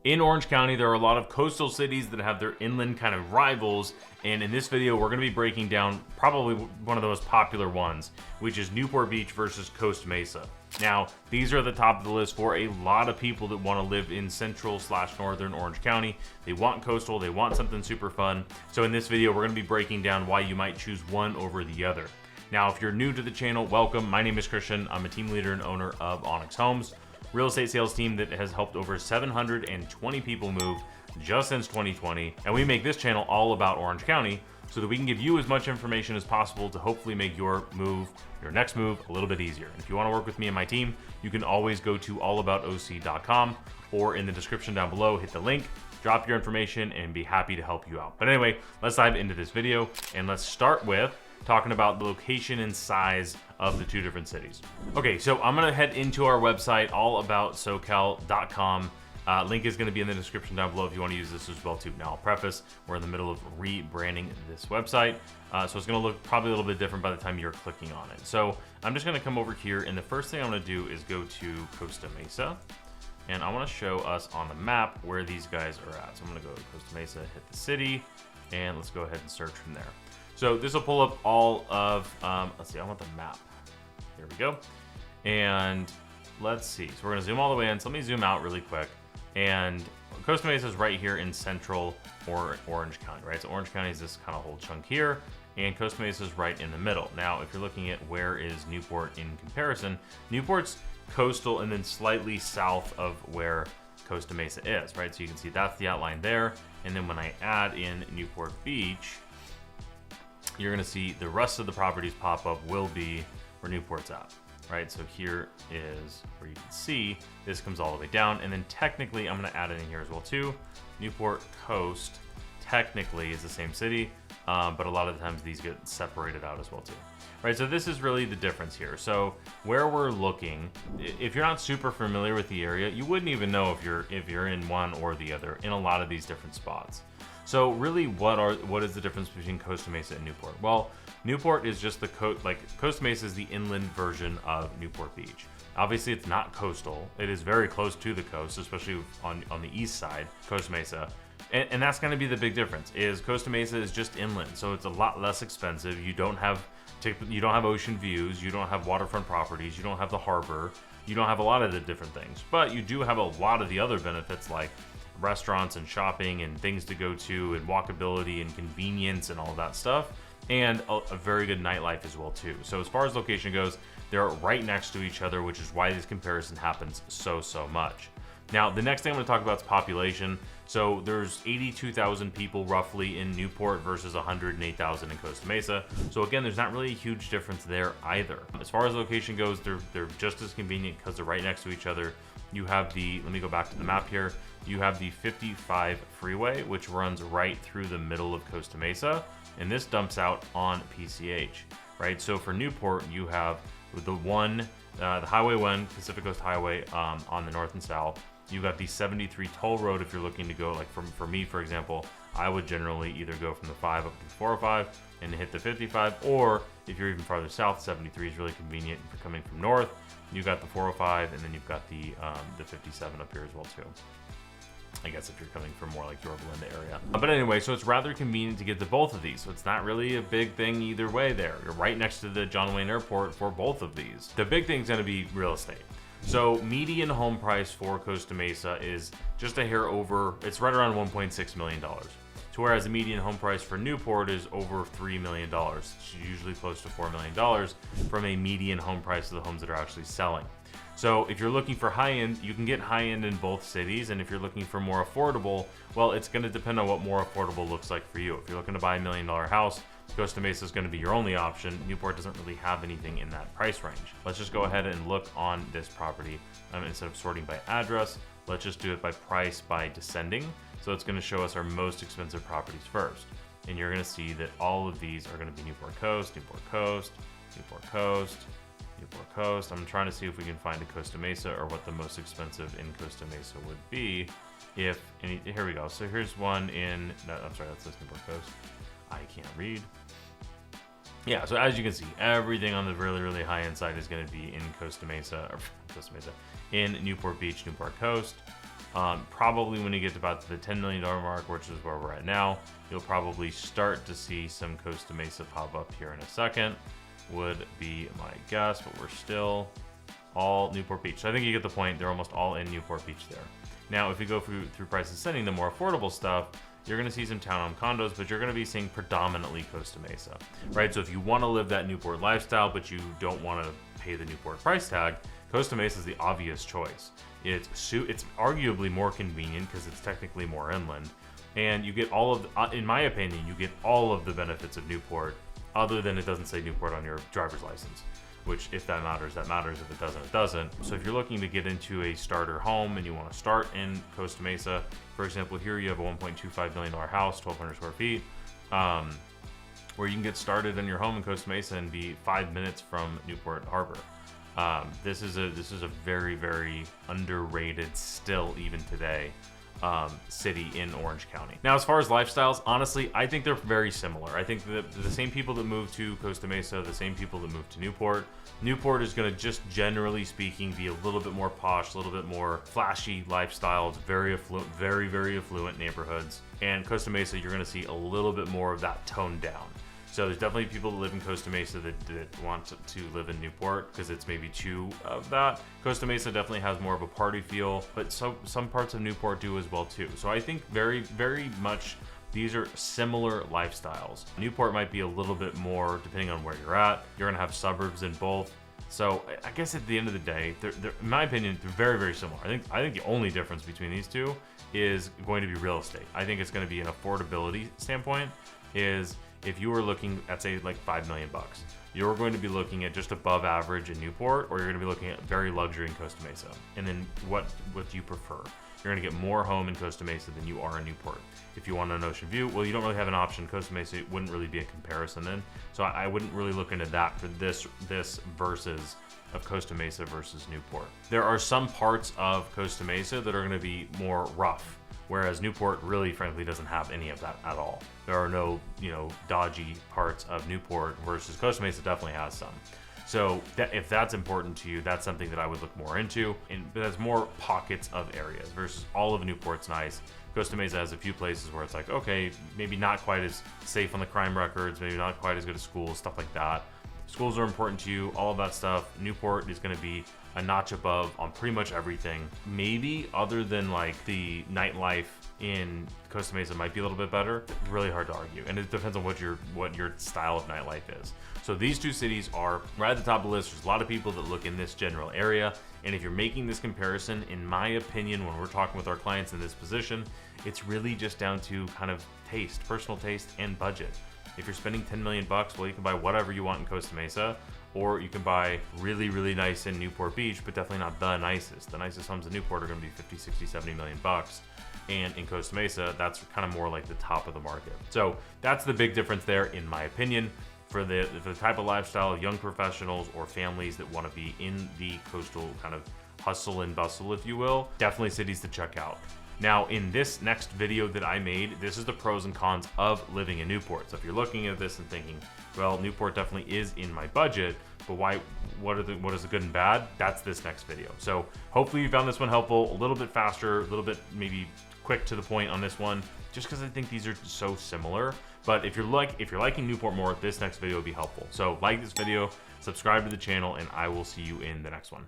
In Orange County, there are a lot of coastal cities that have their inland kind of rivals, and in this video, we're going to be breaking down probably one of the most popular ones, which is Newport Beach versus Costa Mesa. Now, these are at the top of the list for a lot of people that want to live in central/northern Orange County. They want coastal, they want something super fun. So in this video, we're going to be breaking down why you might choose one over the other. Now, if you're new to the channel, welcome. My name is Christian. I'm a team leader and owner of Onyx Homes, real estate sales team that has helped over 720 people move just since 2020. And we make this channel all about Orange County so that we can give you as much information as possible to hopefully make your next move, a little bit easier. And if you want to work with me and my team, you can always go to allaboutoc.com or in the description down below, hit the link, drop your information, and be happy to help you out. But anyway, let's dive into this video, and let's start with talking about the location and size of the two different cities. Okay, so I'm gonna head into our website, allaboutsocal.com. Link is gonna be in the description down below if you wanna use this as well too. Now I'll preface, we're in the middle of rebranding this website, so it's gonna look probably a little bit different by the time you're clicking on it. So I'm just gonna come over here, and the first thing I'm gonna do is go to Costa Mesa, and I wanna show us on the map where these guys are at. So I'm gonna go to Costa Mesa, hit the city, and let's go ahead and search from there. So this will pull up all of, let's see, I want the map. There we go. And let's see, so we're gonna zoom all the way in. So let me zoom out really quick. And Costa Mesa is right here in central Orange County, right? So Orange County is this kind of whole chunk here, and Costa Mesa is right in the middle. Now, if you're looking at where is Newport in comparison, Newport's coastal and then slightly south of where Costa Mesa is, right? So you can see that's the outline there. And then when I add in Newport Beach, you're gonna see the rest of the properties pop up will be where Newport's at, right? So here is where you can see this comes all the way down, and then technically I'm gonna add it in here as well too. Newport Coast technically is the same city, but a lot of the times these get separated out as well too, right? So this is really the difference here. So where we're looking, if you're not super familiar with the area, you wouldn't even know if you're in one or the other in a lot of these different spots. So really, what is the difference between Costa Mesa and Newport? Well, Newport is just the Costa Mesa is the inland version of Newport Beach. Obviously, it's not coastal. It is very close to the coast, especially on the east side, Costa Mesa. And that's going to be the big difference. Is Costa Mesa is just inland, so it's a lot less expensive. You don't have ocean views. You don't have waterfront properties. You don't have the harbor. You don't have a lot of the different things, but you do have a lot of the other benefits like restaurants and shopping and things to go to and walkability and convenience and all of that stuff, and a very good nightlife as well too. So as far as location goes, they're right next to each other, which is why this comparison happens so much. Now, the next thing I'm going to talk about is population. So there's 82,000 people roughly in Newport versus 108,000 in Costa Mesa. So again, there's not really a huge difference there either. As far as location goes, they're just as convenient because they're right next to each other. You have let me go back to the map here. You have the 55 freeway, which runs right through the middle of Costa Mesa, and this dumps out on PCH, right? So for Newport, you have the Highway 1, Pacific Coast Highway on the north and south. You got the 73 toll road if you're looking to go, like for me, for example, I would generally either go from the 5 up to the 405 and hit the 55, or if you're even farther south, 73 is really convenient if you're coming from north. You got the 405, and then you've got the 57 up here as well too. I guess if you're coming from more like Yorba Linda area. But anyway, so it's rather convenient to get to both of these. So it's not really a big thing either way there. You're right next to the John Wayne Airport for both of these. The big thing is going to be real estate. So median home price for Costa Mesa is just a hair over, it's right around $1.6 million. To whereas the median home price for Newport is over $3 million. It's usually close to $4 million from a median home price of the homes that are actually selling. So if you're looking for high-end, you can get high-end in both cities. And if you're looking for more affordable, well, it's going to depend on what more affordable looks like for you. If you're looking to buy $1 million house, Costa Mesa is going to be your only option. Newport doesn't really have anything in that price range. Let's just go ahead and look on this property. Instead of sorting by address, let's just do it by price by descending. So it's going to show us our most expensive properties first. And you're going to see that all of these are going to be Newport Coast, Newport Coast, Newport Coast, Newport Coast. I'm trying to see if we can find a Costa Mesa or what the most expensive in Costa Mesa would be. Here we go. So here's one in, I'm sorry, that's Newport Coast. I can't read. Yeah, so as you can see, everything on the really high end side is going to be in Costa Mesa, in Newport Beach, Newport Coast. Probably when you get about the $10 million mark, which is where we're at now, you'll probably start to see some Costa Mesa pop up here in a second, would be my guess, but we're still all Newport Beach. So I think you get the point. They're almost all in Newport Beach there. Now, if we go through price ascending, the more affordable stuff, you're going to see some townhome condos, but you're going to be seeing predominantly Costa Mesa, right? So if you want to live that Newport lifestyle, but you don't want to pay the Newport price tag, Costa Mesa is the obvious choice. It's arguably more convenient because it's technically more inland, and you get all of, in my opinion, you get all of the benefits of Newport, other than it doesn't say Newport on your driver's license. Which, if that matters, that matters. If it doesn't, it doesn't. So if you're looking to get into a starter home and you want to start in Costa Mesa, for example, here you have a $1.25 million house, 1,200 square feet, where you can get started in your home in Costa Mesa and be 5 minutes from Newport Harbor. This is a very, very underrated still even today city in Orange County. Now, as far as lifestyles, honestly, I think they're very similar. I think the same people that move to Costa Mesa, the same people that move to Newport. Newport is going to, just generally speaking, be a little bit more posh, a little bit more flashy lifestyles, very affluent, very, very affluent neighborhoods. And Costa Mesa, you're going to see a little bit more of that toned down. So there's definitely people that live in Costa Mesa that want to live in Newport because it's maybe too of that. Costa Mesa definitely has more of a party feel, but some parts of Newport do as well too. So I think very, very much these are similar lifestyles. Newport might be a little bit more, depending on where you're at. You're gonna have suburbs in both. So I guess at the end of the day, they're in my opinion, they're very, very similar. I think the only difference between these two is going to be real estate. I think it's going to be an affordability standpoint. Is if you were looking at, say, like $5 million, you're going to be looking at just above average in Newport, or you're going to be looking at very luxury in Costa Mesa. And then what do you prefer? You're going to get more home in Costa Mesa than you are in Newport. If you want an ocean view, well, you don't really have an option. Costa Mesa wouldn't really be a comparison then. So I wouldn't really look into that for this versus of Costa Mesa versus Newport. There are some parts of Costa Mesa that are going to be more rough, whereas Newport really, frankly, doesn't have any of that at all. There are no, dodgy parts of Newport versus Costa Mesa definitely has some. So if that's important to you, that's something that I would look more into. And there's more pockets of areas versus all of Newport's nice. Costa Mesa has a few places where it's like, okay, maybe not quite as safe on the crime records, maybe not quite as good as schools, stuff like that. Schools are important to you, all of that stuff. Newport is going to be a notch above on pretty much everything. Maybe other than like the nightlife in Costa Mesa might be a little bit better. Really hard to argue, and it depends on what your style of nightlife is. So these two cities are right at the top of the list. There's a lot of people that look in this general area, and if you're making this comparison, in my opinion, when we're talking with our clients in this position, it's really just down to kind of taste, personal taste, and budget. If you're spending $10 million, well, you can buy whatever you want in Costa Mesa, or you can buy really, really nice in Newport Beach, but definitely not the nicest. The nicest homes in Newport are going to be 50, 60, 70 million bucks. And in Costa Mesa, that's kind of more like the top of the market. So that's the big difference there, in my opinion, for the type of lifestyle of young professionals or families that want to be in the coastal kind of hustle and bustle, if you will. Definitely cities to check out. Now, in this next video that I made, this is the pros and cons of living in Newport. So if you're looking at this and thinking, well, Newport definitely is in my budget, but what is the good and bad? That's this next video. So hopefully you found this one helpful, a little bit faster, a little bit maybe quick to the point on this one, just because I think these are so similar. But if you're liking Newport more, this next video would be helpful. So like this video, subscribe to the channel, and I will see you in the next one.